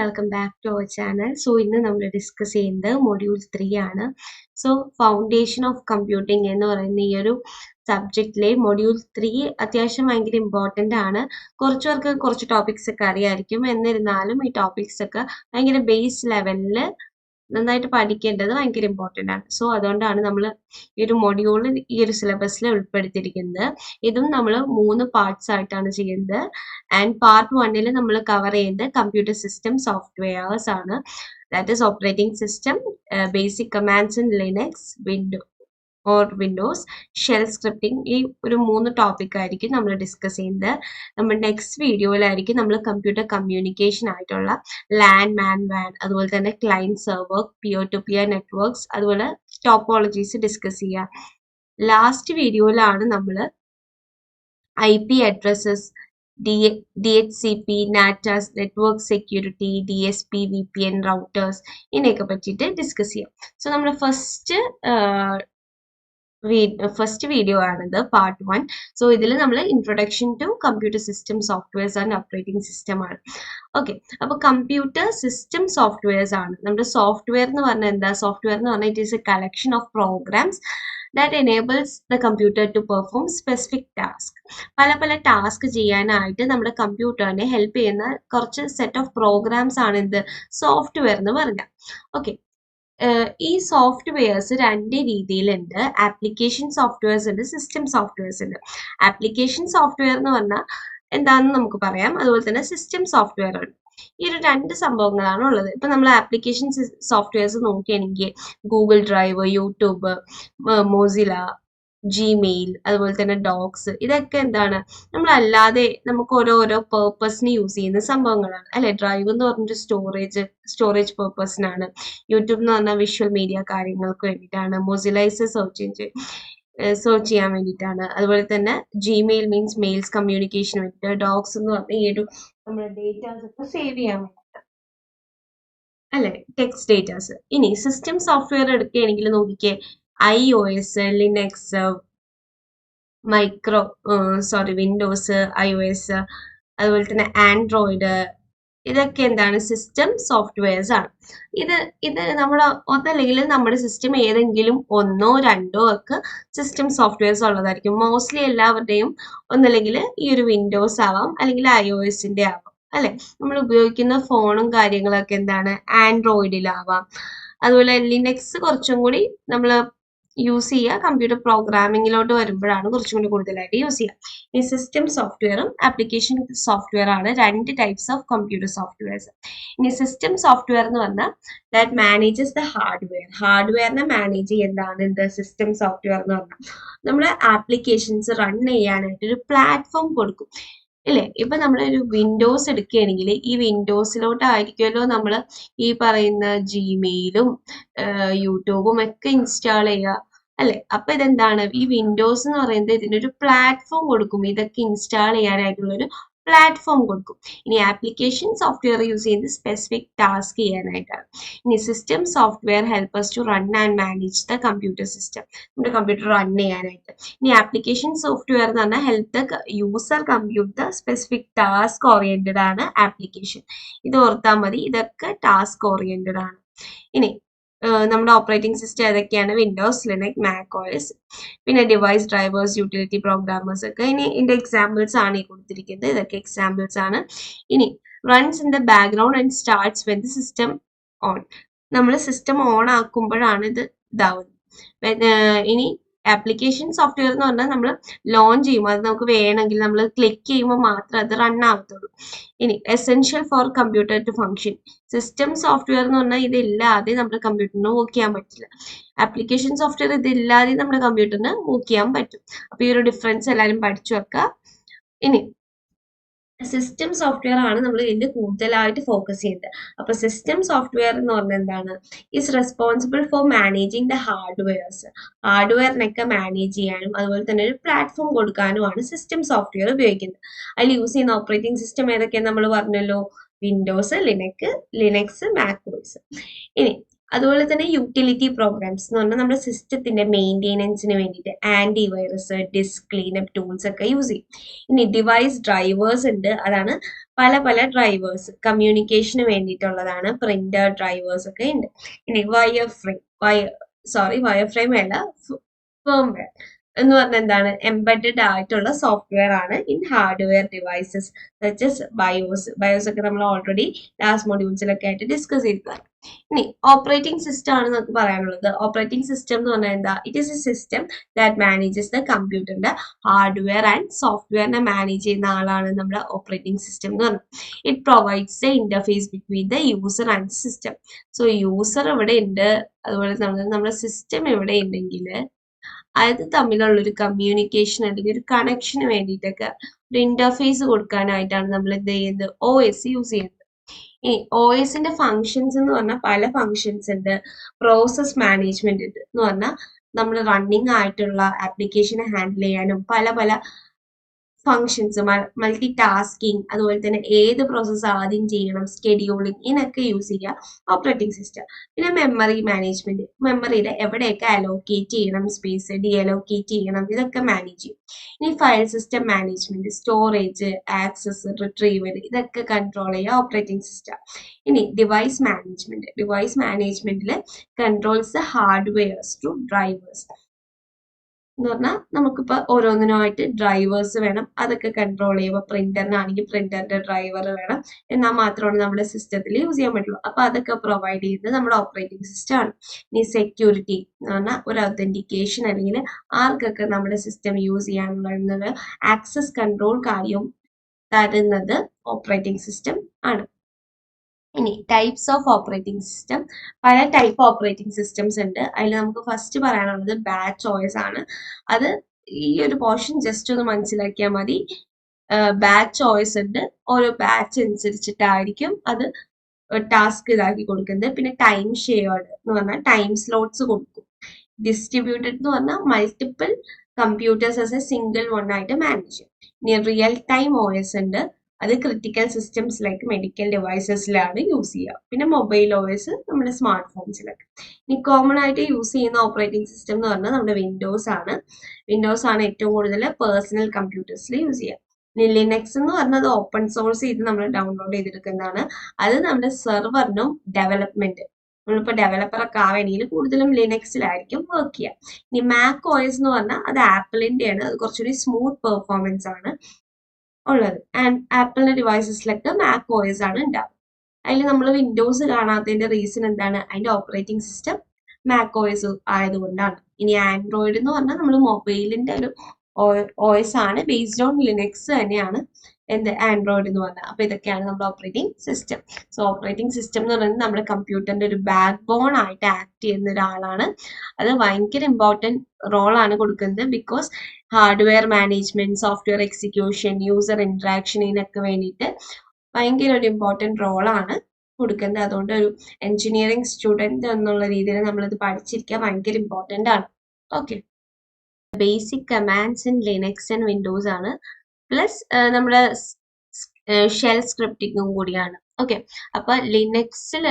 welcome back to our channel. So ഇന്ന് നമ്മൾ discuss ചെയ്യുന്നത് മൊഡ്യൂൾ 3 ആണ്. സോ ഫൗണ്ടേഷൻ ഓഫ് കമ്പ്യൂട്ടിംഗ് എന്ന് പറയുന്ന ഈ ഒരു സബ്ജക്റ്റിലെ മൊഡ്യൂൾ 3 അത്യാവശ്യം ഭയങ്കര ഇമ്പോർട്ടൻ്റ് ആണ്. കുറച്ച് പേർക്ക് കുറച്ച് ടോപ്പിക്സ് ഒക്കെ അറിയായിരിക്കും. എന്നിരുന്നാലും ഈ ടോപ്പിക്സ് ഒക്കെ ഭയങ്കര ബേസ് ലെവലിൽ നന്നായിട്ട് പഠിക്കേണ്ടത് ഭയങ്കര ഇമ്പോർട്ടൻ്റ് ആണ്. സോ അതുകൊണ്ടാണ് നമ്മൾ ഈ ഒരു മൊഡ്യൂൾ ഈ ഒരു സിലബസിൽ ഉൾപ്പെടുത്തിയിരിക്കുന്നത്. ഇതും നമ്മൾ 3 പാർട്സ് ആയിട്ടാണ് ചെയ്യുന്നത്. ആൻഡ് പാർട്ട് 1 നമ്മൾ കവർ ചെയ്യുന്നത് കമ്പ്യൂട്ടർ സിസ്റ്റം സോഫ്റ്റ്വെയർസ് ആണ്. That is operating system, basic commands in Linux, Windows, shell scripting. ഈ ഒരു 3 ടോപ്പിക് ആയിരിക്കും നമ്മൾ ഡിസ്കസ് ചെയ്യുന്നത്. നമ്മൾ നെക്സ്റ്റ് വീഡിയോയിലായിരിക്കും നമ്മൾ കമ്പ്യൂട്ടർ കമ്മ്യൂണിക്കേഷൻ ആയിട്ടുള്ള LAN, MAN, WAN, അതുപോലെ തന്നെ client server, peer to peer networks, അതുപോലെ ടോപ്പോളജീസ് ഡിസ്കസ് ചെയ്യുക. ലാസ്റ്റ് വീഡിയോയിലാണ് നമ്മൾ IP addresses, DHCP, NATAS, network security, DSP, VPN, routers ഇതിനെയൊക്കെ പറ്റിയിട്ട് ഡിസ്കസ് ചെയ്യാം. സോ നമ്മൾ ഫസ്റ്റ് വീഡിയോ ആണിത്, പാർട്ട് 1. സോ ഇതിൽ നമ്മൾ introduction to computer system softwares and operating system ആണ്. ഓക്കെ, അപ്പോൾ കമ്പ്യൂട്ടർ സിസ്റ്റം സോഫ്റ്റ്വെയർസ് ആണ്. നമ്മുടെ സോഫ്റ്റ്വെയർ എന്ന് പറഞ്ഞാൽ എന്താ? സോഫ്റ്റ്വെയർ എന്ന് പറഞ്ഞാൽ it is a collection of programs that enables the computer to perform specific task. പല ടാസ്ക് ചെയ്യാനായിട്ട് നമ്മുടെ കമ്പ്യൂട്ടറിനെ ഹെൽപ്പ് ചെയ്യുന്ന കുറച്ച് സെറ്റ് ഓഫ് പ്രോഗ്രാംസ് ആണ് എന്ത്? സോഫ്റ്റ്വെയർ എന്ന് പറഞ്ഞാൽ. ഓക്കെ, ഈ സോഫ്റ്റ്വെയർസ് 2 രീതിയിലുണ്ട്. ആപ്ലിക്കേഷൻ സോഫ്റ്റ്വെയർസ് ഉണ്ട്, സിസ്റ്റം സോഫ്റ്റ്വെയർസ് ഉണ്ട്. ആപ്ലിക്കേഷൻ സോഫ്റ്റ്വെയർ എന്ന് പറഞ്ഞാൽ എന്താണെന്ന് നമുക്ക് പറയാം. അതുപോലെ തന്നെ സിസ്റ്റം സോഫ്റ്റ്വെയർ ഉണ്ട്. ഈ ഒരു 2 സംഭവങ്ങളാണ് ഉള്ളത്. ഇപ്പൊ നമ്മൾ ആപ്ലിക്കേഷൻ സോഫ്റ്റ്വെയർസ് നോക്കുകയാണെങ്കിൽ Google drive, YouTube, Mozilla, Gmail, അതുപോലെ തന്നെ ഡോക്സ്, ഇതൊക്കെ എന്താണ്? നമ്മളല്ലാതെ നമുക്ക് ഓരോരോ പേർപ്പസിന് യൂസ് ചെയ്യുന്ന സംഭവങ്ങളാണ് അല്ലെ. ഡ്രൈവ് എന്ന് പറഞ്ഞിട്ട് സ്റ്റോറേജ് പേർപ്പസിനാണ്. യൂട്യൂബ് എന്ന് പറഞ്ഞാൽ വിഷ്വൽ മീഡിയ കാര്യങ്ങൾക്ക് വേണ്ടിയിട്ടാണ്. മോസില ഇസ് സെർച്ച് ചെയ്യാൻ വേണ്ടിയിട്ടാണ്. അതുപോലെ തന്നെ ജിമെയിൽ മീൻസ് മെയിൽസ് കമ്മ്യൂണിക്കേഷന് വേണ്ടിയിട്ട്. ഡോക്സ് എന്ന് പറഞ്ഞാൽ ഈ ഒരു നമ്മുടെ ഡേറ്റാസ് ഒക്കെ സേവ് ചെയ്യാൻ വേണ്ടിയിട്ട് അല്ലെ, ടെക്സ്റ്റ് ഡേറ്റാസ്. ഇനി സിസ്റ്റം സോഫ്റ്റ്വെയർ എടുക്കുകയാണെങ്കിൽ നോക്കിക്കേ, iOS, ലിനക്സ്, വിൻഡോസ്, iOS, അതുപോലെ തന്നെ ആൻഡ്രോയിഡ്, ഇതൊക്കെ എന്താണ്? സിസ്റ്റം സോഫ്റ്റ്വെയർസ് ആണ്. ഇത് നമ്മുടെ ഒന്നല്ലെങ്കിൽ നമ്മുടെ സിസ്റ്റം ഏതെങ്കിലും 1, 2 ഒക്കെ സിസ്റ്റം സോഫ്റ്റ്വെയർസ് ഉള്ളതായിരിക്കും. മോസ്റ്റ്ലി എല്ലാവരുടെയും ഒന്നല്ലെങ്കിൽ ഈ ഒരു വിൻഡോസ് ആവാം, അല്ലെങ്കിൽ iOSന്റെ ആവാം അല്ലെ. നമ്മൾ ഉപയോഗിക്കുന്ന ഫോണും കാര്യങ്ങളൊക്കെ എന്താണ്? ആൻഡ്രോയിഡിലാവാം. അതുപോലെ ലിനക്സ് കുറച്ചും കൂടി നമ്മൾ യൂസ് ചെയ്യുക കമ്പ്യൂട്ടർ പ്രോഗ്രാമിങ്ങിലോട്ട് വരുമ്പോഴാണ് കുറച്ചും കൂടി കൂടുതലായിട്ട് യൂസ് ചെയ്യുക. ഈ സിസ്റ്റം സോഫ്റ്റ്വെയറും ആപ്ലിക്കേഷൻ സോഫ്റ്റ്വെയർ ആണ് 2 ടൈപ്സ് ഓഫ് കമ്പ്യൂട്ടർ സോഫ്റ്റ്വെയർസ്. ഇനി സിസ്റ്റം സോഫ്റ്റ്വെയർ എന്ന് പറഞ്ഞാൽ ദാറ്റ് മാനേജസ് ദ ഹാർഡ്വെയറിനെ മാനേജ് ചെയ്യുന്നതാണ് എന്ത്? സിസ്റ്റം സോഫ്റ്റ്വെയർ എന്ന് പറഞ്ഞാൽ. നമ്മുടെ ആപ്ലിക്കേഷൻസ് റൺ ചെയ്യാനായിട്ട് ഒരു പ്ലാറ്റ്ഫോം കൊടുക്കും ഇല്ലേ. ഇപ്പൊ നമ്മളൊരു വിൻഡോസ് എടുക്കുകയാണെങ്കിൽ ഈ വിൻഡോസിലോട്ടായിരിക്കുമല്ലോ നമ്മൾ ഈ പറയുന്ന ജിമെയിലും യൂട്യൂബും ഒക്കെ ഇൻസ്റ്റാൾ ചെയ്യുക അല്ലെ. അപ്പൊ ഇതെന്താണ്? ഈ വിൻഡോസ് എന്ന് പറയുന്നത് ഇതിനൊരു പ്ലാറ്റ്ഫോം കൊടുക്കും. ഇതൊക്കെ ഇൻസ്റ്റാൾ ചെയ്യാനായിട്ടുള്ളൊരു പ്ലാറ്റ്ഫോം കൊടുക്കും. ഇനി ആപ്ലിക്കേഷൻ സോഫ്റ്റ്വെയർ യൂസ് ചെയ്യുന്നത് സ്പെസിഫിക് ടാസ്ക് ചെയ്യാനായിട്ടാണ്. ഇനി system software help us to run and manage the computer system, നമ്മുടെ കമ്പ്യൂട്ടർ റൺ ചെയ്യാനായിട്ട്. ഇനി ആപ്ലിക്കേഷൻ സോഫ്റ്റ്വെയർ എന്ന് പറഞ്ഞാൽ help the user compute the specific task oriented ആണ് ആപ്ലിക്കേഷൻ. ഇത് ഓർത്താൽ മതി, ഇതൊക്കെ ടാസ്ക് ഓറിയന്റഡ് ആണ്. ഇനി നമ്മുടെ ഓപ്പറേറ്റിംഗ് സിസ്റ്റം ഏതൊക്കെയാണ്? വിൻഡോസ്, ലിനക്സ്, മാക് OS, പിന്നെ ഡിവൈസ് ഡ്രൈവേഴ്സ്, യൂട്ടിലിറ്റി പ്രോഗ്രാമേഴ്സ് ഒക്കെ. ഇനി ഇതിന്റെ എക്സാമ്പിൾസ് ആണ് ഈ കൊടുത്തിരിക്കുന്നത്. ഇതൊക്കെ എക്സാമ്പിൾസ് ആണ്. ഇനി runs in the background and starts when the system on. നമ്മൾ സിസ്റ്റം ഓൺ ആക്കുമ്പോഴാണ് ഇത് ഇതാവുന്നത്. ഇനി ആപ്ലിക്കേഷൻ സോഫ്റ്റ്വെയർ എന്ന് പറഞ്ഞാൽ നമ്മൾ ലോഞ്ച് ചെയ്യും, അത് നമുക്ക് വേണമെങ്കിൽ നമ്മൾ ക്ലിക്ക് ചെയ്യുമ്പോൾ മാത്രമേ അത് റൺ ആവത്തുള്ളൂ. ഇനി essential for computer to function. System software എന്ന് പറഞ്ഞാൽ ഇതില്ലാതെ നമ്മുടെ കമ്പ്യൂട്ടറിന് വർക്ക് ചെയ്യാൻ പറ്റില്ല. ആപ്ലിക്കേഷൻ സോഫ്റ്റ്വെയർ ഇതില്ലാതെ നമ്മുടെ കമ്പ്യൂട്ടറിന് വർക്ക് ചെയ്യാൻ പറ്റും. അപ്പൊ ഈ ഒരു ഡിഫറൻസ് എല്ലാവരും പഠിച്ചു വെക്കുക. ഇനി സിസ്റ്റം സോഫ്റ്റ്വെയർ ആണ് നമ്മൾ ഇതിൽ കൂടുതലായിട്ട് ഫോക്കസ് ചെയ്യുന്നത്. അപ്പൊ സിസ്റ്റം സോഫ്റ്റ്വെയർ എന്ന് പറഞ്ഞാൽ എന്താണ്? Is responsible for managing the ഹാർഡ്വെയറിനൊക്കെ മാനേജ് ചെയ്യാനും അതുപോലെ തന്നെ ഒരു പ്ലാറ്റ്ഫോം കൊടുക്കാനുമാണ് സിസ്റ്റം സോഫ്റ്റ്വെയർ ഉപയോഗിക്കുന്നത്. അതിൽ യൂസ് ചെയ്യുന്ന ഓപ്പറേറ്റിംഗ് സിസ്റ്റം ഏതൊക്കെയാണ് നമ്മൾ പറഞ്ഞല്ലോ? Windows, Linux, Mac OS. ഇനി അതുപോലെ തന്നെ യൂട്ടിലിറ്റി പ്രോഗ്രാംസ് എന്ന് പറഞ്ഞാൽ നമ്മുടെ സിസ്റ്റത്തിന്റെ മെയിൻ്റെനൻസിന് വേണ്ടിയിട്ട് anti virus, disk cleanup tools ഒക്കെ യൂസ് ചെയ്യും. ഇനി ഡിവൈസ് ഡ്രൈവേഴ്സ് ഉണ്ട്, അതാണ് പല പല ഡ്രൈവേഴ്സ് കമ്മ്യൂണിക്കേഷന് വേണ്ടിയിട്ടുള്ളതാണ്, പ്രിന്റർ ഡ്രൈവേഴ്സ് ഒക്കെ ഉണ്ട്. ഇനി വയർ ഫ്രെയിം അല്ല, ഫേംവെയർ എന്ന് പറഞ്ഞാൽ എന്താണ്, എംബഡഡ് ആയിട്ടുള്ള സോഫ്റ്റ്വെയർ ആണ് in hardware devices such as BIOS ഒക്കെ നമ്മൾ ഓൾറെഡി ലാസ്റ്റ് മൊഡ്യൂൾസിലൊക്കെ ആയിട്ട് ഡിസ്കസ് ചെയ്തതാണ്. ഇനി ഓപ്പറേറ്റിംഗ് സിസ്റ്റം ആണ് നമുക്ക് പറയാനുള്ളത്. ഓപ്പറേറ്റിംഗ് സിസ്റ്റം എന്ന് പറഞ്ഞാൽ എന്താ, it is A system that manages the കമ്പ്യൂട്ടറിന്റെ ഹാർഡ്വെയർ ആൻഡ് സോഫ്റ്റ്വെയറിനെ മാനേജ് ചെയ്യുന്ന ആളാണ് നമ്മുടെ ഓപ്പറേറ്റിംഗ് സിസ്റ്റം എന്ന് പറയുന്നത്. It provides the interface between the user and system. So user ഇവിടെ ഉണ്ട്, അതുപോലെ നമ്മുടെ സിസ്റ്റം ഇവിടെ ഉണ്ടെങ്കിൽ അത് തമ്മിലുള്ള ഒരു കമ്മ്യൂണിക്കേഷൻ അല്ലെങ്കിൽ ഒരു കണക്ഷന് വേണ്ടിയിട്ടൊക്കെ ഒരു ഇന്റർഫേസ് കൊടുക്കാനായിട്ടാണ് നമ്മൾ എന്ത് ചെയ്യുന്നത്, OS യൂസ് ചെയ്യുന്നത്. ഈ OSന്റെ ഫങ്ഷൻസ് എന്ന് പറഞ്ഞാൽ പല ഫങ്ഷൻസ് ഉണ്ട്. പ്രോസസ് മാനേജ്മെന്റ് ഉണ്ട് എന്ന് പറഞ്ഞാൽ നമ്മൾ റണ്ണിങ് ആയിട്ടുള്ള ആപ്ലിക്കേഷനെ ഹാൻഡിൽ ചെയ്യാനും പല പല ഫങ്ഷൻസ്, മൾട്ടി ടാസ്കിങ്, അതുപോലെ തന്നെ ഏത് പ്രോസസ്സ് ആദ്യം ചെയ്യണം, സ്കെഡ്യൂളിങ്, ഇതിനൊക്കെ യൂസ് ചെയ്യാം ഓപ്പറേറ്റിംഗ് സിസ്റ്റം. പിന്നെ മെമ്മറി മാനേജ്മെന്റ്, മെമ്മറിയിൽ എവിടെയൊക്കെ അലോക്കേറ്റ് ചെയ്യണം സ്പേസ്, ഡി അലോക്കേറ്റ് ചെയ്യണം, ഇതൊക്കെ മാനേജ് ചെയ്യും. ഇനി file system management, storage, access, retrieval, ഇതൊക്കെ കൺട്രോൾ ചെയ്യുക ഓപ്പറേറ്റിംഗ് സിസ്റ്റം. ഇനി ഡിവൈസ് മാനേജ്മെന്റിൽ controls the hardwares to drivers എന്ന് പറഞ്ഞാൽ നമുക്കിപ്പോൾ ഓരോന്നിനുമായിട്ട് ഡ്രൈവേഴ്സ് വേണം, അതൊക്കെ കൺട്രോൾ ചെയ്യുമ്പോൾ പ്രിന്ററിനാണെങ്കിൽ പ്രിന്ററിന്റെ ഡ്രൈവർ വേണം, എന്നാൽ മാത്രമാണ് നമ്മുടെ സിസ്റ്റത്തിൽ യൂസ് ചെയ്യാൻ പറ്റുള്ളൂ. അപ്പൊ അതൊക്കെ പ്രൊവൈഡ് ചെയ്യുന്നത് നമ്മുടെ ഓപ്പറേറ്റിംഗ് സിസ്റ്റം ആണ്. ഇനി സെക്യൂരിറ്റി എന്ന് പറഞ്ഞാൽ ഒരു ഒതന്റിക്കേഷൻ അല്ലെങ്കിൽ ആർക്കൊക്കെ നമ്മുടെ സിസ്റ്റം യൂസ് ചെയ്യാനുള്ള ആക്സസ് കൺട്രോൾ കാര്യവും തരുന്നത് ഓപ്പറേറ്റിംഗ് സിസ്റ്റം ആണ്. ഇനി ടൈപ്സ് ഓഫ് ഓപ്പറേറ്റിംഗ് സിസ്റ്റം, പല ടൈപ്പ് ഓപ്പറേറ്റിംഗ് സിസ്റ്റംസ് ഉണ്ട്. അതിൽ നമുക്ക് ഫസ്റ്റ് പറയാനുള്ളത് ബാച്ച് OS ആണ്. അത് ഈ ഒരു പോർഷൻ ജസ്റ്റ് ഒന്ന് മനസ്സിലാക്കിയാൽ മതി. ബാച്ച് OS ഉണ്ട്, ഓരോ ബാച്ച് അനുസരിച്ചിട്ടായിരിക്കും അത് ടാസ്ക് ഇതാക്കി കൊടുക്കുന്നത്. പിന്നെ ടൈം ഷെയർഡ് എന്ന് പറഞ്ഞാൽ ടൈം സ്ലോട്ട്സ് കൊടുക്കും. ഡിസ്ട്രിബ്യൂട്ടഡ് എന്ന് പറഞ്ഞാൽ multiple computers as a single one ആയിട്ട് മാനേജ് ചെയ്യും. ഇനി റിയൽ ടൈം OS ഉണ്ട്, അത് ക്രിട്ടിക്കൽ സിസ്റ്റംസ് ലൈക്ക് മെഡിക്കൽ ഡിവൈസസിലാണ് യൂസ് ചെയ്യുക. പിന്നെ മൊബൈൽ OS നമ്മുടെ സ്മാർട്ട് ഫോൺസിലൊക്കെ. ഇനി കോമൺ ആയിട്ട് യൂസ് ചെയ്യുന്ന ഓപ്പറേറ്റിംഗ് സിസ്റ്റം എന്ന് പറഞ്ഞാൽ നമ്മുടെ വിൻഡോസ് ആണ് ഏറ്റവും കൂടുതൽ പേഴ്സണൽ കമ്പ്യൂട്ടേഴ്സിൽ യൂസ് ചെയ്യുക. ഇനി ലിനക്സ് എന്ന് പറഞ്ഞത് ഓപ്പൺ സോഴ്സ് ചെയ്ത് നമ്മൾ ഡൗൺലോഡ് ചെയ്തെടുക്കുന്നതാണ്. അത് നമ്മുടെ സെർവറിനും ഡെവലപ്മെന്റ്, നമ്മളിപ്പോൾ ഡെവലപ്പറൊക്കെ ആവണമെങ്കിൽ കൂടുതലും ലിനക്സിലായിരിക്കും വർക്ക് ചെയ്യുക. ഇനി മാക് OS എന്ന് പറഞ്ഞാൽ അത് ആപ്പിളിന്റെയാണ്, അത് കുറച്ചുകൂടി സ്മൂത്ത് പെർഫോമൻസ് ആണ് ഉള്ളത്. ആൻഡ് ആപ്പിളിന്റെ ഡിവൈസസിലൊക്കെ മാക് OS ആണ് ഉണ്ടാവുക. അതിൽ നമ്മൾ വിൻഡോസ് കാണാത്തതിന്റെ റീസൺ എന്താണ്, അതിന്റെ ഓപ്പറേറ്റിംഗ് സിസ്റ്റം മാക് OS ആയതുകൊണ്ടാണ്. ഇനി ആൻഡ്രോയിഡ് എന്ന് പറഞ്ഞാൽ നമ്മൾ മൊബൈലിന്റെ ഒരു OS ആണ്, ബേസ്ഡ് ഓൺ ലിനക്സ് തന്നെയാണ് ആൻഡ്രോയിഡ് എന്ന് പറഞ്ഞാൽ. അപ്പൊ ഇതൊക്കെയാണ് നമ്മുടെ operating system. So operating system എന്ന് പറയുന്നത് നമ്മുടെ കമ്പ്യൂട്ടറിന്റെ ഒരു ബാക്ക് ബോൺ ആയിട്ട് ആക്ട് ചെയ്യുന്ന ഒരാളാണ്. അത് ഭയങ്കര ഇമ്പോർട്ടൻറ്റ് റോളാണ് കൊടുക്കുന്നത്. Because hardware management, software execution, user interaction, ഇതിനൊക്കെ വേണ്ടിയിട്ട് ഭയങ്കര ഒരു ഇമ്പോർട്ടൻറ്റ് റോളാണ് കൊടുക്കുന്നത്. അതുകൊണ്ട് ഒരു എഞ്ചിനീയറിംഗ് സ്റ്റുഡൻറ് എന്നുള്ള രീതിയിൽ നമ്മളിത് പഠിച്ചിരിക്കുക ഭയങ്കര ഇമ്പോർട്ടൻ്റ് ആണ്. Okay, basic commands in Linux and Windows ആണ്, പ്ലസ് നമ്മുടെ ഷെൽ സ്ക്രിപ്റ്റിങ്ങും കൂടിയാണ്. ഓക്കെ, അപ്പൊ ലിനക്സിൽ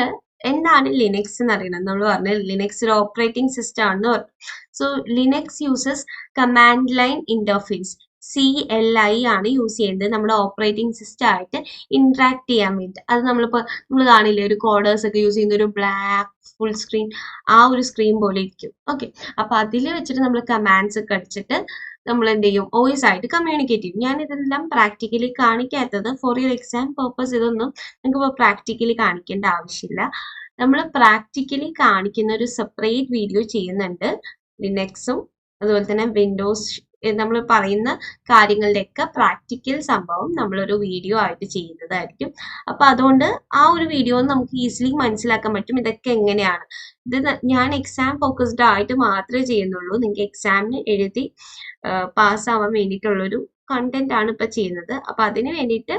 എന്താണ് ലിനക്സ് എന്ന് അറിയണം. നമ്മൾ പറഞ്ഞത് ലിനക്സ് ഒരു ഓപ്പറേറ്റിംഗ് സിസ്റ്റം ആണെന്ന് പറഞ്ഞു. So Linux uses command line interface, CLI ആണ് യൂസ് ചെയ്യുന്നത് നമ്മുടെ ഓപ്പറേറ്റിംഗ് സിസ്റ്റം ആയിട്ട് ഇന്ററാക്ട് ചെയ്യാൻ വേണ്ടി. അത് നമ്മൾ കാണില്ലേ, ഒരു കോഡേഴ്സ് ഒക്കെ യൂസ് ചെയ്യുന്ന ഒരു ബ്ലാക്ക് ഫുൾ സ്ക്രീൻ, ആ ഒരു സ്ക്രീൻ പോലെ ഇരിക്കും. ഓക്കെ, അപ്പൊ അതിൽ വെച്ചിട്ട് നമ്മൾ കമാൻഡ്സ് ഒക്കെ അടിച്ചിട്ട് നമ്മൾ എന്ത് ചെയ്യും, OS ആയിട്ട് കമ്മ്യൂണിക്കേറ്റ് ചെയ്യും. ഞാൻ ഇതെല്ലാം പ്രാക്ടിക്കലി കാണിക്കാത്തത് ഫോർ യുവർ എക്സാം പർപ്പസ്, ഇതൊന്നും നിങ്ങൾക്ക് പ്രാക്ടിക്കലി കാണിക്കേണ്ട ആവശ്യമില്ല. നമ്മൾ പ്രാക്ടിക്കലി കാണിക്കുന്ന ഒരു സെപ്പറേറ്റ് വീഡിയോ ചെയ്യുന്നുണ്ട്. ലിനക്സും അതുപോലെ തന്നെ വിൻഡോസ് നമ്മൾ പറയുന്ന കാര്യങ്ങളുടെയൊക്കെ പ്രാക്ടിക്കൽ സംഭവം നമ്മളൊരു വീഡിയോ ആയിട്ട് ചെയ്യുന്നതായിരിക്കും. അപ്പൊ അതുകൊണ്ട് ആ ഒരു വീഡിയോ നമുക്ക് ഈസിലി മനസ്സിലാക്കാൻ പറ്റും ഇതൊക്കെ എങ്ങനെയാണ്. ഇത് ഞാൻ എക്സാം ഫോക്കസ്ഡ് ആയിട്ട് മാത്രമേ ചെയ്യുന്നുള്ളൂ. നിങ്ങൾക്ക് എക്സാമിന് എഴുതി പാസ്സാവാൻ വേണ്ടിയിട്ടുള്ളൊരു കണ്ടന്റ് ആണ് ഇപ്പൊ ചെയ്യുന്നത്. അപ്പൊ അതിന് വേണ്ടിയിട്ട്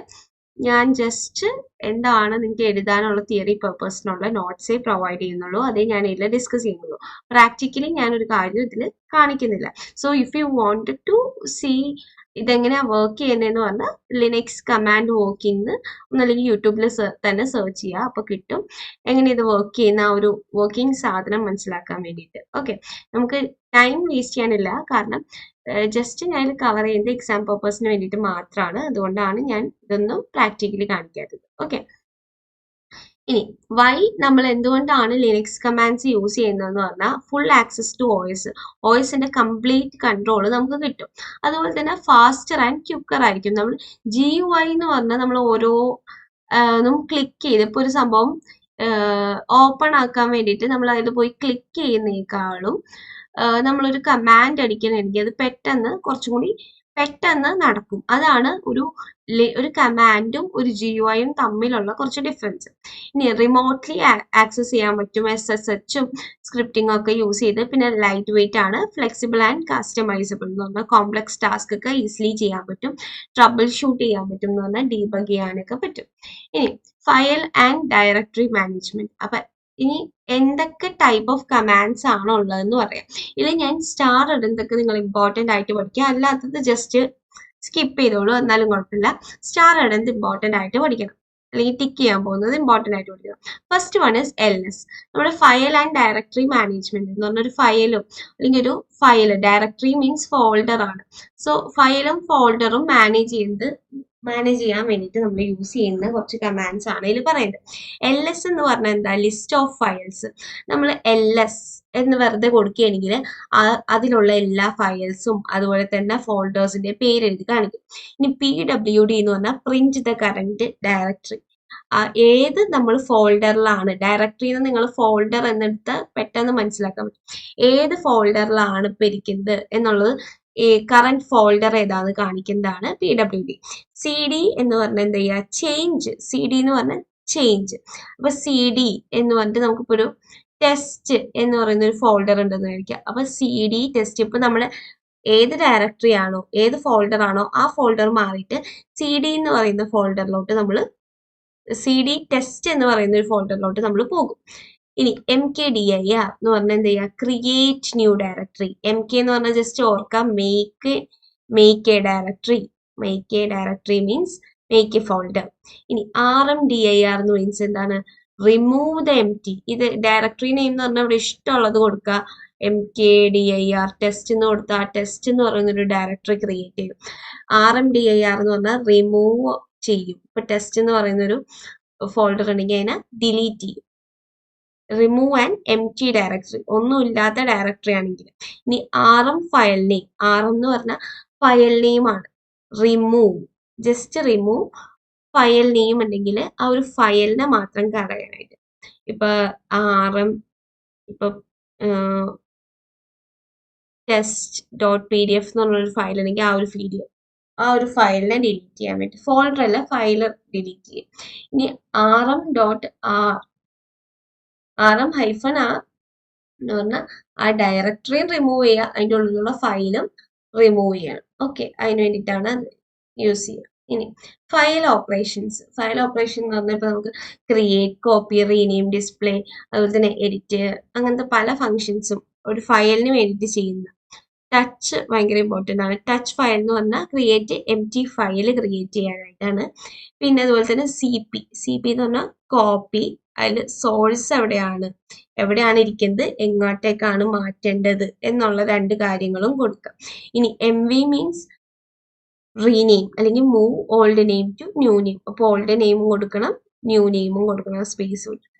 ഞാൻ ജസ്റ്റ് എന്താണ് നിങ്ങൾക്ക് എഴുതാനുള്ള തിയറി പർപ്പസിനുള്ള നോട്ട്സേ പ്രൊവൈഡ് ചെയ്യുന്നുള്ളൂ, അതേ ഞാൻ ഇതിൽ ഡിസ്കസ് ചെയ്യുന്നുള്ളൂ. പ്രാക്ടിക്കലി ഞാനൊരു കാര്യം ഇതിൽ കാണിക്കുന്നില്ല. So if you wanted to see ഇതെങ്ങനെയാ വർക്ക് ചെയ്യുന്നതെന്ന് പറഞ്ഞാൽ ലിനക്സ് കമാൻഡ് വർക്കിംഗ് ഒന്നല്ലെങ്കിൽ യൂട്യൂബിൽ തന്നെ സെർച്ച് ചെയ്യുക, അപ്പോൾ കിട്ടും എങ്ങനെ ഇത് വർക്ക് ചെയ്യുന്ന ആ ഒരു വർക്കിംഗ് സാധനം മനസ്സിലാക്കാൻ വേണ്ടിയിട്ട്. ഓക്കെ, നമുക്ക് ടൈം വേസ്റ്റ് ചെയ്യാനില്ല, കാരണം ജസ്റ്റ് ഞാൻ കവർ ചെയ്യുന്നത് എക്സാം പർപ്പസിന് വേണ്ടിയിട്ട് മാത്രമാണ്. അതുകൊണ്ടാണ് ഞാൻ ഇതൊന്നും പ്രാക്ടിക്കലി കാണിക്കാത്തത്. ഓക്കെ, ഇനി വൈ നമ്മൾ എന്തുകൊണ്ടാണ് ലിനക്സ് കമാൻഡ്സ് യൂസ് ചെയ്യുന്നതെന്ന് പറഞ്ഞാൽ ഫുൾ ആക്സസ് ടു OSന്റെ കംപ്ലീറ്റ് കൺട്രോൾ നമുക്ക് കിട്ടും. അതുപോലെ തന്നെ ഫാസ്റ്റർ ആൻഡ് ക്യുക്കർ ആയിരിക്കും. നമ്മൾ GUI എന്ന് പറഞ്ഞാൽ നമ്മൾ ഓരോ ക്ലിക്ക് ചെയ്ത് ഇപ്പോൾ ഒരു സംഭവം ഓപ്പൺ ആക്കാൻ വേണ്ടിയിട്ട് നമ്മൾ അതിൽ പോയി ക്ലിക്ക് ചെയ്യുന്നേക്കാളും നമ്മളൊരു കമാൻഡ് അടിക്കണമെങ്കിൽ അത് കുറച്ചും കൂടി പെട്ടെന്ന് നടക്കും. അതാണ് ഒരു കമാൻഡും ഒരു GUIയും തമ്മിലുള്ള കുറച്ച് ഡിഫറൻസ്. ഇനി റിമോട്ട്ലി ആക്സസ് ചെയ്യാൻ പറ്റും, SSHും സ്ക്രിപ്റ്റിംഗ് ഒക്കെ യൂസ് ചെയ്ത്. പിന്നെ ലൈറ്റ് വെയിറ്റ് ആണ്, ഫ്ലെക്സിബിൾ ആൻഡ് കസ്റ്റമൈസബിൾ എന്ന് പറഞ്ഞാൽ കോംപ്ലക്സ് ടാസ്ക് ഒക്കെ ഈസിലി ചെയ്യാൻ പറ്റും, ട്രബിൾ ഷൂട്ട് ചെയ്യാൻ പറ്റും എന്ന് പറഞ്ഞാൽ ഡീബഗ് ചെയ്യാനൊക്കെ പറ്റും. ഇനി ഫയൽ ആൻഡ് ഡയറക്ടറി മാനേജ്മെന്റ്. അപ്പൊ ഇനി എന്തൊക്കെ ടൈപ്പ് ഓഫ് കമാൻഡ്സ് ആണോ ഉള്ളതെന്ന് പറയാം. ഇതിൽ ഞാൻ സ്റ്റാർ ഇടുന്നതൊക്കെ നിങ്ങൾ ഇമ്പോർട്ടൻ്റ് ആയിട്ട് പഠിക്കുക, അല്ലാത്തത് ജസ്റ്റ് സ്കിപ്പ് ചെയ്തോളൂ, എന്നാലും കുഴപ്പമില്ല. സ്റ്റാർ ഇടുന്നത് ഇമ്പോർട്ടൻ്റ് ആയിട്ട് പഠിക്കണം, അല്ലെങ്കിൽ ടിക്ക് ചെയ്യാൻ പോകുന്നത് ഇമ്പോർട്ടൻ്റ് ആയിട്ട് പഠിക്കണം. ഫസ്റ്റ് വൺ ഇസ് LS, നമ്മുടെ ഫയൽ ആൻഡ് ഡയറക്ടറി മാനേജ്മെന്റ് എന്ന് പറഞ്ഞൊരു ഫയലും അല്ലെങ്കിൽ ഒരു ഫയല്, ഡയറക്ടറി മീൻസ് ഫോൾഡർ ആണ്. സോ ഫയലും ഫോൾഡറും മാനേജ് ചെയ്യാൻ വേണ്ടിയിട്ട് നമ്മൾ യൂസ് ചെയ്യുന്ന കുറച്ച് കമാൻഡ്സ് ആണ് ഇതിൽ പറയുന്നത്. LS എന്ന് പറഞ്ഞാൽ എന്താ? List of files. നമ്മൾ LS എന്ന് വെറുതെ കൊടുക്കുകയാണെങ്കിൽ അതിലുള്ള എല്ലാ ഫയൽസും അതുപോലെ തന്നെ ഫോൾഡേഴ്സിന്റെ പേര് എഴുതി കാണിക്കും. ഇനി PWD എന്ന് പറഞ്ഞാൽ പ്രിന്റ് ദ കറന്റ് ഡയറക്ടറി. ഏത് നമ്മൾ ഫോൾഡറിലാണ്, ഡയറക്ടറിന്ന് നിങ്ങൾ ഫോൾഡർ എന്നെടുത്ത് പെട്ടെന്ന് മനസ്സിലാക്കാൻ പറ്റും ഏത് ഫോൾഡറിലാണ് ഇപ്പൊ ഇരിക്കുന്നത് എന്നുള്ളത്. കറന്റ് ഫോൾഡർ ഏതാന്ന് കാണിക്കുന്നതാണ് PWD. CD എന്ന് പറഞ്ഞാൽ എന്താ ചെയ്യുക? ചേഞ്ച്. CD എന്ന് പറഞ്ഞാൽ ചേഞ്ച്. അപ്പൊ CD എന്ന് പറഞ്ഞിട്ട് നമുക്കിപ്പോ ഒരു ടെസ്റ്റ് എന്ന് പറയുന്ന ഒരു ഫോൾഡർ ഉണ്ടെന്ന് വിചാരിക്കുക. അപ്പൊ CD ടെസ്റ്റ്, ഇപ്പൊ നമ്മള് ഏത് ഡയറക്ടറി ആണോ ഏത് ഫോൾഡർ ആണോ ആ ഫോൾഡർ മാറിയിട്ട് CD എന്ന് പറയുന്ന ഫോൾഡറിലോട്ട് നമ്മൾ CD ടെസ്റ്റ് എന്ന് പറയുന്ന ഒരു ഫോൾഡറിലോട്ട് നമ്മൾ പോകും. ഇനി MKDIR എന്ന് പറഞ്ഞാൽ എന്ത് ചെയ്യുക? Create new directory. MK എന്ന് പറഞ്ഞാൽ ജസ്റ്റ് ഓർക്കാം, make A directory. Make A directory means make A folder. ഇനി RMDIR എന്ന് മീൻസ് എന്താണ്? Remove the empty. ഇത് ഡയറക്ടറി നെയിം എന്ന് പറഞ്ഞാൽ ഇവിടെ ഇഷ്ടമുള്ളത് കൊടുക്കുക. MKDIR ടെസ്റ്റ് എന്ന് കൊടുത്താൽ ടെസ്റ്റ് എന്ന് പറയുന്ന ഒരു ഡയറക്ടറി ക്രിയേറ്റ് ചെയ്യും. RMDIR എന്ന് പറഞ്ഞാൽ റിമൂവ് ചെയ്യും. ഇപ്പൊ ടെസ്റ്റ് എന്ന് പറയുന്ന ഒരു ഫോൾഡർ ഉണ്ടെങ്കിൽ അതിനെ ഡിലീറ്റ് ചെയ്യും. റിമൂവ് ആൻഡ് empty ഡയറക്ടറി, ഒന്നുമില്ലാത്ത ഡയറക്ടറി ആണെങ്കിൽ. ഇനി RM ഫയൽ നെയിം. RM എന്ന് പറഞ്ഞാൽ ഫയൽ നെയിം ആണ്. Remove, just remove file name ഉണ്ടെങ്കിൽ ആ ഒരു ഫയലിനെ മാത്രം കളയാനായിട്ട്. ഇപ്പൊ RM ഇപ്പൊ test.pdf എന്ന് പറഞ്ഞൊരു ഫയൽ ഉണ്ടെങ്കിൽ ആ ഒരു ഫയലിനെ ഡിലീറ്റ് ചെയ്യാൻ വേണ്ടി, ഫോൾഡർ അല്ല ഫയല് ഡിലീറ്റ് ചെയ്യും. ഇനി RM-R എന്ന് പറഞ്ഞാൽ ആ ഡയറക്ടറിയും റിമൂവ് ചെയ്യുക, അതിൻ്റെ ഉള്ളിലുള്ള ഫയലും റിമൂവ് ചെയ്യണം. ഓക്കെ, അതിന് വേണ്ടിയിട്ടാണ് യൂസ് ചെയ്യുക. ഇനി ഫയൽ ഓപ്പറേഷൻസ്. ഫയൽ ഓപ്പറേഷൻ എന്ന് പറഞ്ഞാൽ ഇപ്പൊ നമുക്ക് ക്രിയേറ്റ്, കോപ്പി, റീനെയിം, ഡിസ്പ്ലേ, അതുപോലെ തന്നെ എഡിറ്റ്, അങ്ങനത്തെ പല ഫങ്ഷൻസും ഒരു ഫയലിന് വേണ്ടിയിട്ട് ചെയ്യുന്ന. ടച്ച് ഭയങ്കര ഇമ്പോർട്ടൻ്റ് ആണ്. ടച്ച് ഫയൽ എന്ന് പറഞ്ഞാൽ ക്രിയേറ്റ് empty ഫയൽ ക്രിയേറ്റ് ചെയ്യാനായിട്ടാണ്. പിന്നെ അതുപോലെ തന്നെ CP എന്ന് പറഞ്ഞാൽ കോപ്പി, അതിൽ സോഴ്സ് എവിടെയാണ് ഇരിക്കുന്നത്, എങ്ങോട്ടേക്കാണ് മാറ്റേണ്ടത് എന്നുള്ള 2 കാര്യങ്ങളും കൊടുക്കുക. ഇനി MV മീൻസ് റീനെയിം അല്ലെങ്കിൽ move old name to new name. അപ്പോൾ ഓൾഡ് നെയിമും കൊടുക്കണം, ന്യൂ നെയിമും കൊടുക്കണം, സ്പേസ് കൊടുക്കുക.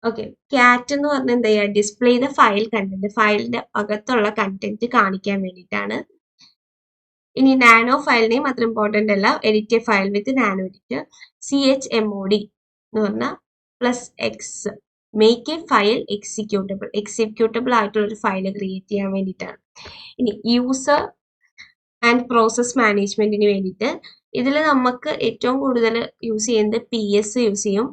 ഓക്കെ, ക്യാറ്റ് എന്ന് പറഞ്ഞാൽ എന്താ ചെയ്യുക? ഡിസ്പ്ലേ ദ ഫയൽ കണ്ടന്റ്, ഫയലിന്റെ അകത്തുള്ള കണ്ടന്റ് കാണിക്കാൻ വേണ്ടിയിട്ടാണ്. ഇനി നാനോ ഫയൽ നെയിം അത്ര ഇമ്പോർട്ടൻ്റ് അല്ല, edit A file with nano edit. CHMOD എന്ന് പറഞ്ഞാൽ +X, make A file executable ആയിട്ടുള്ള ഒരു ഫയൽ ക്രിയേറ്റ് ചെയ്യാൻ വേണ്ടിയിട്ടാണ്. ഇനി യൂസർ ആൻഡ് പ്രോസസ് മാനേജ്മെന്റിന് വേണ്ടിയിട്ട് ഇതിൽ നമുക്ക് ഏറ്റവും കൂടുതൽ യൂസ് ചെയ്യുന്നത് PS യൂസ് ചെയ്യും,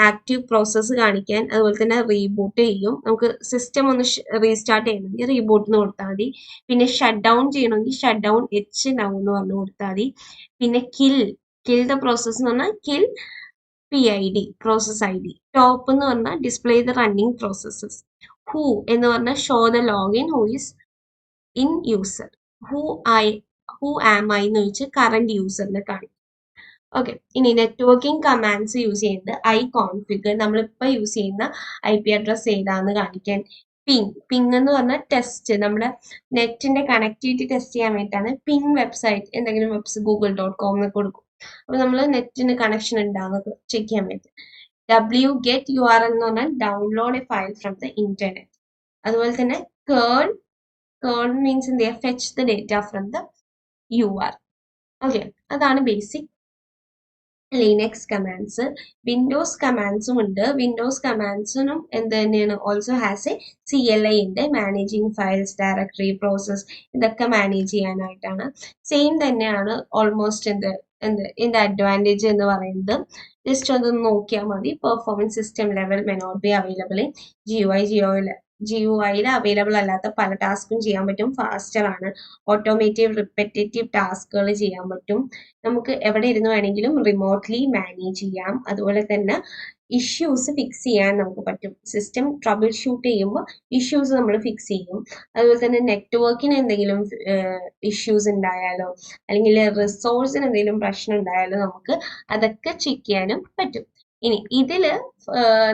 ആക്റ്റീവ് പ്രോസസ്സ് കാണിക്കാൻ. അതുപോലെ തന്നെ റീബൂട്ട് ചെയ്യും. നമുക്ക് സിസ്റ്റം ഒന്ന് റീസ്റ്റാർട്ട് ചെയ്യണമെങ്കിൽ റീബൂട്ട് എന്ന് കൊടുത്താൽ മതി. പിന്നെ ഷട്ട് ഡൗൺ ചെയ്യണമെങ്കിൽ ഷട്ട് ഡൗൺ HNOW എന്ന് പറഞ്ഞു കൊടുത്താൽ മതി. പിന്നെ കിൽ ദ പ്രോസസ് എന്ന് പറഞ്ഞാൽ kill PID, process ID. Top എന്ന് പറഞ്ഞാൽ display the running processes. Who എന്ന് പറഞ്ഞാൽ show the login who is in user. Who who am I എന്ന് വെച്ച് കറണ്ട് യൂസറിനെ കാണിക്കും. ഓക്കെ, ഇനി നെറ്റ്വർക്കിംഗ് കമാൻഡ്സ് യൂസ് ചെയ്യുന്നത് ഐ കോൺഫിഗർ, നമ്മളിപ്പോൾ യൂസ് ചെയ്യുന്ന IP അഡ്രസ് ഏതാന്ന് കാണിക്കാൻ. പിങ് എന്ന് പറഞ്ഞാൽ ടെസ്റ്റ്, നമ്മുടെ നെറ്റിന്റെ കണക്ടിവിറ്റി ടെസ്റ്റ് ചെയ്യാൻ വേണ്ടിയിട്ടാണ്. പിങ് വെബ്സൈറ്റ്, എന്തെങ്കിലും google.com എന്നൊക്കെ കൊടുക്കും. അപ്പൊ നമ്മൾ നെറ്റിന് കണക്ഷൻ ഉണ്ടാവുന്നത് ചെക്ക് ചെയ്യാൻ വേണ്ടി. wget URL എന്ന് പറഞ്ഞാൽ download a file from the internet. അതുപോലെ തന്നെ കേൾ മീൻസ് എന്ത് ചെയ്യുക, fetch the data from the URL. Okay, അതാണ് ബേസിക് ലിനക്സ് കമാൻഡ്സ്. വിൻഡോസ് കമാൻഡ്സും ഉണ്ട്. വിൻഡോസ് കമാൻഡ്സിനും എന്ത് തന്നെയാണ്, ഓൾസോ ഹാസ് എ CLI ഉണ്ട്, മാനേജിങ് ഫയൽസ്, ഡയറക്ടറി, പ്രോസസ്, ഇതൊക്കെ മാനേജ് ചെയ്യാനായിട്ടാണ്. സെയിം തന്നെയാണ് ഓൾമോസ്റ്റ് ഇതിന്റെ അഡ്വാൻറ്റേജ് എന്ന് പറയുന്നത്. ജസ്റ്റ് അതൊന്ന് നോക്കിയാൽ മതി. Performance system level may not be available in GUIയിൽ അവൈലബിൾ അല്ലാത്ത പല ടാസ്കും ചെയ്യാൻ പറ്റും. ഫാസ്റ്റർ ആണ്. ഓട്ടോമേറ്റീവ് റിപ്പറ്റേറ്റീവ് ടാസ്കുകൾ ചെയ്യാൻ പറ്റും. നമുക്ക് എവിടെ ഇരുന്ന് വേണമെങ്കിലും റിമോട്ട്ലി മാനേജ് ചെയ്യാം. അതുപോലെ തന്നെ ഇഷ്യൂസ് ഫിക്സ് ചെയ്യാൻ നമുക്ക് പറ്റും. സിസ്റ്റം ട്രബിൾ ഷൂട്ട് ചെയ്യുമ്പോൾ ഇഷ്യൂസ് നമ്മൾ ഫിക്സ് ചെയ്യും. അതുപോലെ തന്നെ നെറ്റ്വർക്കിന് എന്തെങ്കിലും ഇഷ്യൂസ് ഉണ്ടായാലോ അല്ലെങ്കിൽ റിസോഴ്സിന് എന്തെങ്കിലും പ്രശ്നം ഉണ്ടായാലോ നമുക്ക് അതൊക്കെ ചെക്ക് ചെയ്യാനും പറ്റും. ഇനി ഇതില്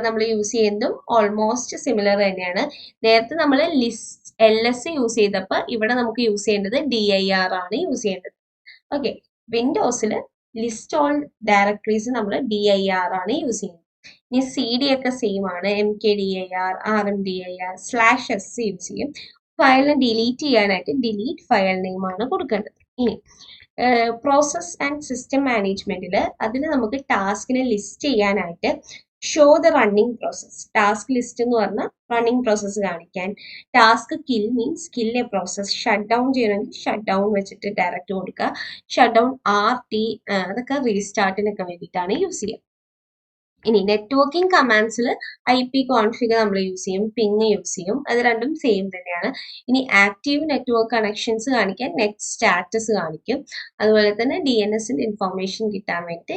നമ്മൾ യൂസ് ചെയ്യുന്നതും ഓൾമോസ്റ്റ് സിമിലർ തന്നെയാണ്. നേരത്തെ നമ്മൾ LS യൂസ് ചെയ്തപ്പോൾ ഇവിടെ നമുക്ക് യൂസ് ചെയ്യേണ്ടത് DIR ആണ് യൂസ് ചെയ്യേണ്ടത്. ഓക്കെ, വിൻഡോസിൽ ലിസ്റ്റ് ഓൾ ഡയറക്ടറീസ് നമ്മൾ DIR ആണ് യൂസ് ചെയ്യുന്നത്. ഇനി CD ഒക്കെ സെയിം ആണ്. MKDIR, RMDIR, /S യൂസ് ചെയ്യും. ഫയലിനെ ഡിലീറ്റ് ചെയ്യാനായിട്ട് ഡിലീറ്റ് ഫയൽ നെയിം ആണ് കൊടുക്കേണ്ടത്. ഇനി പ്രോസസ് ആൻഡ് സിസ്റ്റം മാനേജ്മെന്റിൽ അതിൽ നമുക്ക് ടാസ്കിനെ ലിസ്റ്റ് ചെയ്യാനായിട്ട് show the running process, task list എന്ന് പറഞ്ഞാൽ റണ്ണിങ് പ്രോസസ്സ് കാണിക്കാൻ. Task kill means kill A process. Shut down ചെയ്യണമെങ്കിൽ ഷട്ട് ഡൗൺ വെച്ചിട്ട് ഡയറക്റ്റ് കൊടുക്കുക. ഷട്ട് ഡൗൺ RT അതൊക്കെ റീസ്റ്റാർട്ടിനൊക്കെ വേണ്ടിയിട്ടാണ് യൂസ് ചെയ്യുക. ഇനി നെറ്റ്വർക്കിംഗ് കമാൻഡ്സിൽ IP കോൺഫിഗർ നമ്മൾ യൂസ് ചെയ്യും, പിങ് യൂസ് ചെയ്യും. അത് രണ്ടും സെയിം തന്നെയാണ്. ഇനി ആക്റ്റീവ് നെറ്റ്വർക്ക് കണക്ഷൻസ് കാണിക്കാൻ നെറ്റ് സ്റ്റാറ്റസ് കാണിക്കും. അതുപോലെ തന്നെ DNSന്റെ ഇൻഫോർമേഷൻ കിട്ടാൻ വേണ്ടി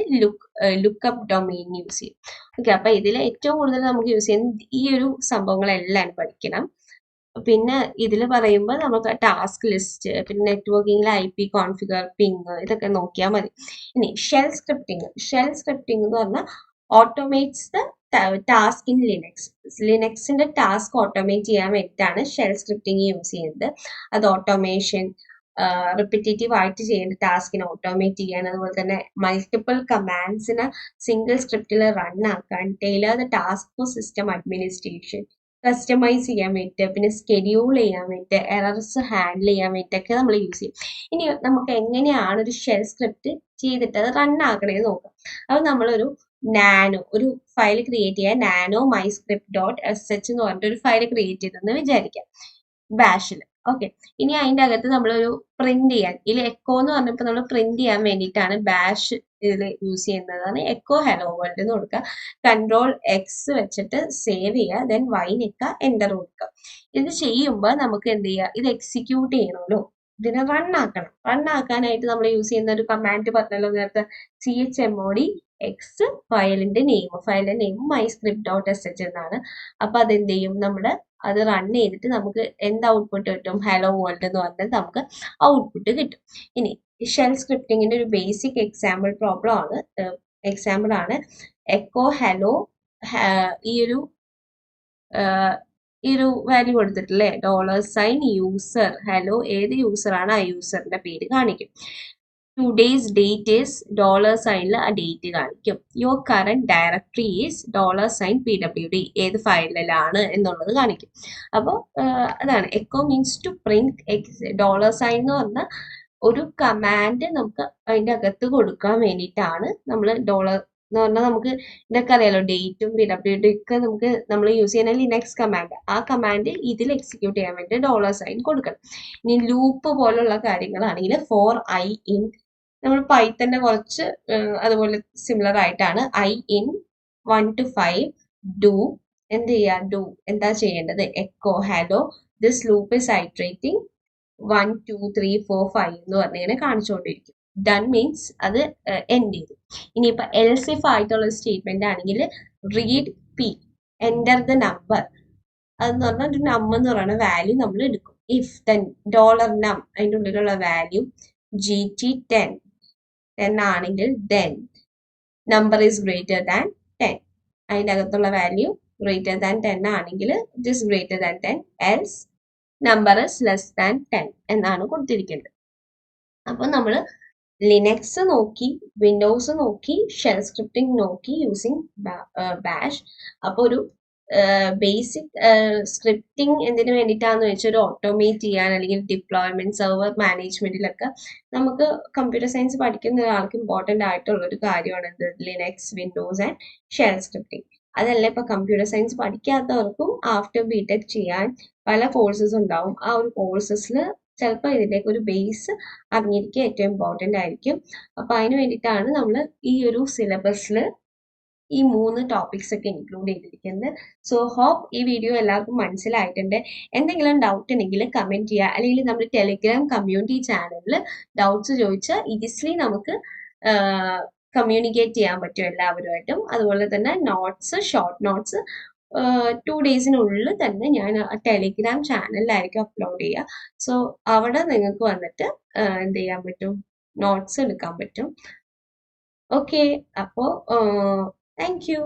ലുക്കപ്പ് ഡൊമെയിൻ യൂസ് ചെയ്യും. ഓക്കെ, അപ്പൊ ഇതിൽ ഏറ്റവും കൂടുതൽ നമുക്ക് യൂസ് ചെയ്യുന്നത് ഈ ഒരു സംഭവങ്ങളെല്ലാം പഠിക്കണം. പിന്നെ ഇതിൽ പറയുമ്പോൾ നമുക്ക് ടാസ്ക് ലിസ്റ്റ്, പിന്നെ നെറ്റ്വർക്കിംഗിലെ IP കോൺഫിഗർ, പിങ്, ഇതൊക്കെ നോക്കിയാൽ മതി. ഇനി ഷെൽ സ്ക്രിപ്റ്റിംഗ് എന്ന് പറഞ്ഞാൽ ഓട്ടോമേറ്റ്സ് ദ ടാസ്ക് ഇൻ ലിനക്സിന്റെ ടാസ്ക് ഓട്ടോമേറ്റ് ചെയ്യാൻ വേണ്ടിയിട്ടാണ് ഷെൽ സ്ക്രിപ്റ്റിംഗ് യൂസ് ചെയ്യുന്നത്. അത് ഓട്ടോമേഷൻ, റിപ്പറ്റേറ്റീവ് ആയിട്ട് ചെയ്യേണ്ട ടാസ്കിനെ ഓട്ടോമേറ്റ് ചെയ്യാൻ, അതുപോലെ തന്നെ മൾട്ടിപ്പിൾ കമാൻഡ്സിനെ സിംഗിൾ സ്ക്രിപ്റ്റിൽ റൺ ആക്കാൻ, tailor the task for system administration, customise ചെയ്യാൻ വേണ്ടിയിട്ട്, പിന്നെ സ്കെഡ്യൂൾ ചെയ്യാൻ വേണ്ടിയിട്ട്, എറർസ് ഹാൻഡിൽ ചെയ്യാൻ വേണ്ടിയിട്ടൊക്കെ നമ്മൾ യൂസ് ചെയ്യും. ഇനി നമുക്ക് എങ്ങനെയാണ് ഒരു ഷെൽ സ്ക്രിപ്റ്റ് ചെയ്തിട്ട് അത് റൺ ആക്കണേന്ന് നോക്കാം. അപ്പോൾ നമ്മളൊരു ഒരു ഫയൽ ക്രിയേറ്റ് ചെയ്യാൻ nano myscript.sh എന്ന് പറഞ്ഞിട്ട് ഒരു ഫയൽ ക്രിയേറ്റ് ചെയ്തെന്ന് വിചാരിക്കാം ബാഷിൽ. ഓക്കെ, ഇനി അതിൻ്റെ അകത്ത് നമ്മളൊരു പ്രിന്റ് ചെയ്യാൻ, ഇതിൽ എക്കോ എന്ന് പറഞ്ഞപ്പോൾ നമ്മൾ പ്രിന്റ് ചെയ്യാൻ വേണ്ടിയിട്ടാണ് ബാഷ് ഇതിൽ യൂസ് ചെയ്യുന്നതാണ്. എക്കോ ഹലോ വേൾഡ് എന്ന് കൊടുക്കുക. Ctrl+X വെച്ചിട്ട് സേവ് ചെയ്യുക. ദെൻ Y നിൽക്കുക, എൻ്റർ കൊടുക്കുക. ഇത് ചെയ്യുമ്പോൾ നമുക്ക് എന്ത് ചെയ്യുക, ഇത് എക്സിക്യൂട്ട് ചെയ്യണമല്ലോ, ഇതിനെ റൺ ആക്കണം. റൺ ആക്കാനായിട്ട് നമ്മൾ യൂസ് ചെയ്യുന്ന ഒരു കമാൻഡ് പറഞ്ഞല്ലോ നേരത്തെ, chmod_x ഫയലിന്റെ നെയിം myscript.sh എന്നാണ്. അപ്പൊ അതെന്ത് ചെയ്യും, നമ്മുടെ അത് റൺ ചെയ്തിട്ട് നമുക്ക് എന്ത് ഔട്ട്പുട്ട് കിട്ടും, ഹലോ വേൾഡ് എന്ന് പറഞ്ഞാൽ നമുക്ക് ഔട്ട്പുട്ട് കിട്ടും. ഇനി ഷെൽ സ്ക്രിപ്റ്റിങ്ങിന്റെ ഒരു ബേസിക് എക്സാമ്പിൾ ആണ് എക്കോ ഹലോ. ഈ ഒരു വാല്യൂ കൊടുത്തിട്ടില്ലേ, $യൂസർ ഹലോ, ഏത് യൂസറാണ് ആ യൂസറിന്റെ പേര് കാണിക്കും. ടുഡേയ്സ് ഡേറ്റ് ഈസ് $ൽ ആ ഡേറ്റ് കാണിക്കും. Your current directory is $PWD, ഏത് ഫയലിലാണ് എന്നുള്ളത് കാണിക്കും. അപ്പോൾ അതാണ് echo means to print. $sign എന്ന് പറഞ്ഞാൽ ഒരു കമാൻഡ് നമുക്ക് അതിൻ്റെ അകത്ത് കൊടുക്കാൻ വേണ്ടിയിട്ടാണ് നമ്മൾ ഡോളർ എന്ന് പറഞ്ഞാൽ, നമുക്ക് ഇതൊക്കെ അറിയാലോ, ഡേറ്റും PWD ഒക്കെ നമ്മൾ യൂസ് ചെയ്യുന്ന ലിനക്സ് കമാൻഡ്, ആ കമാൻഡ് ഇതിൽ എക്സിക്യൂട്ട് ചെയ്യാൻ വേണ്ടി $sign കൊടുക്കണം. ഇനി ലൂപ്പ് പോലുള്ള കാര്യങ്ങളാണെങ്കിൽ for I in, നമ്മൾ പൈത്തന്റെ കുറച്ച് അതുപോലെ സിമിലർ ആയിട്ടാണ്. I in 1 to 5 do, എന്ത് ചെയ്യുക, do എന്താ ചെയ്യേണ്ടത്, echo hello this loop is iterating 1 2 3 4 5 എന്ന് പറഞ്ഞിങ്ങനെ കാണിച്ചുകൊണ്ടിരിക്കും. ഡൺ മീൻസ് അത് എൻഡ് ചെയ്തു. ഇനിയിപ്പോ എൽസ് ഇഫ് ആയിട്ടുള്ള സ്റ്റേറ്റ്മെന്റ് ആണെങ്കിൽ read P, enter the number, അതെന്ന് പറഞ്ഞാൽ ഒരു നം എന്ന് പറയുന്ന വാല്യൂ നമ്മൾ എടുക്കും. ഇഫ് ദെൻ $num, അതിൻ്റെ ഉള്ളിലുള്ള വാല്യൂ GT10 10 ആണെങ്കിൽ then number is greater than 10. അതിൻ്റെ അകത്തുള്ള വാല്യൂ greater than 10 ആണെങ്കിൽ it is greater than 10 else number is less than 10 എന്നാണ് കൊടുത്തിരിക്കുന്നത്. അപ്പോൾ നമ്മൾ ലിനക്സ് നോക്കി, വിൻഡോസ് നോക്കി, ഷെൽ സ്ക്രിപ്റ്റിംഗ് നോക്കി യൂസിങ് ബാഷ്. അപ്പോൾ ഒരു ബേസിക് സ്ക്രിപ്റ്റിംഗ് എന്തിനു വേണ്ടിയിട്ടാന്ന് വെച്ചാൽ ഒരു ഓട്ടോമേറ്റ് ചെയ്യാൻ അല്ലെങ്കിൽ ഡിപ്ലോയ്മെന്റ് സെർവർ മാനേജ്മെന്റിലൊക്കെ നമുക്ക് കമ്പ്യൂട്ടർ സയൻസ് പഠിക്കുന്ന ഒരാൾക്ക് ഇമ്പോർട്ടൻ്റ് ആയിട്ടുള്ള ഒരു കാര്യമാണ് എന്ത് Linux, Windows and shell scripting. അതല്ല ഇപ്പൊ കമ്പ്യൂട്ടർ സയൻസ് പഠിക്കാത്തവർക്കും ആഫ്റ്റർ ബിടെക് ചെയ്യാൻ പല കോഴ്സസ് ഉണ്ടാവും. ആ ഒരു കോഴ്സസിൽ ചിലപ്പോൾ ഇതിൻ്റെയൊക്കെ ഒരു ബേസ് അറിഞ്ഞിരിക്കുക ഏറ്റവും ഇമ്പോർട്ടൻ്റ് ആയിരിക്കും. അപ്പൊ അതിന് വേണ്ടിയിട്ടാണ് നമ്മൾ ഈ ഒരു സിലബസിൽ ഈ 3 ടോപ്പിക്സ് ഒക്കെ ഇൻക്ലൂഡ് ചെയ്തിരിക്കുന്നത്. സോ ഹോപ്പ് ഈ വീഡിയോ എല്ലാവർക്കും മനസ്സിലായിട്ടുണ്ട്. എന്തെങ്കിലും ഡൗട്ട് ഉണ്ടെങ്കിൽ കമന്റ് ചെയ്യുക, അല്ലെങ്കിൽ നമ്മുടെ ടെലിഗ്രാം കമ്മ്യൂണിറ്റി ചാനലിൽ ഡൗട്ട്സ് ചോദിച്ചാൽ ഈസിലി നമുക്ക് കമ്മ്യൂണിക്കേറ്റ് ചെയ്യാൻ പറ്റും എല്ലാവരുമായിട്ടും. അതുപോലെ തന്നെ നോട്ട്സ്, ഷോർട്ട് നോട്ട്സ് 2 ഡേയ്സിനുള്ളിൽ തന്നെ ഞാൻ ടെലിഗ്രാം ചാനലിലായിരിക്കും അപ്ലോഡ് ചെയ്യുക. സോ അവിടെ നിങ്ങൾക്ക് വന്നിട്ട് എന്ത് ചെയ്യാൻ പറ്റും, നോട്ട്സ് എടുക്കാൻ പറ്റും. ഓക്കെ, അപ്പോൾ താങ്ക് യു.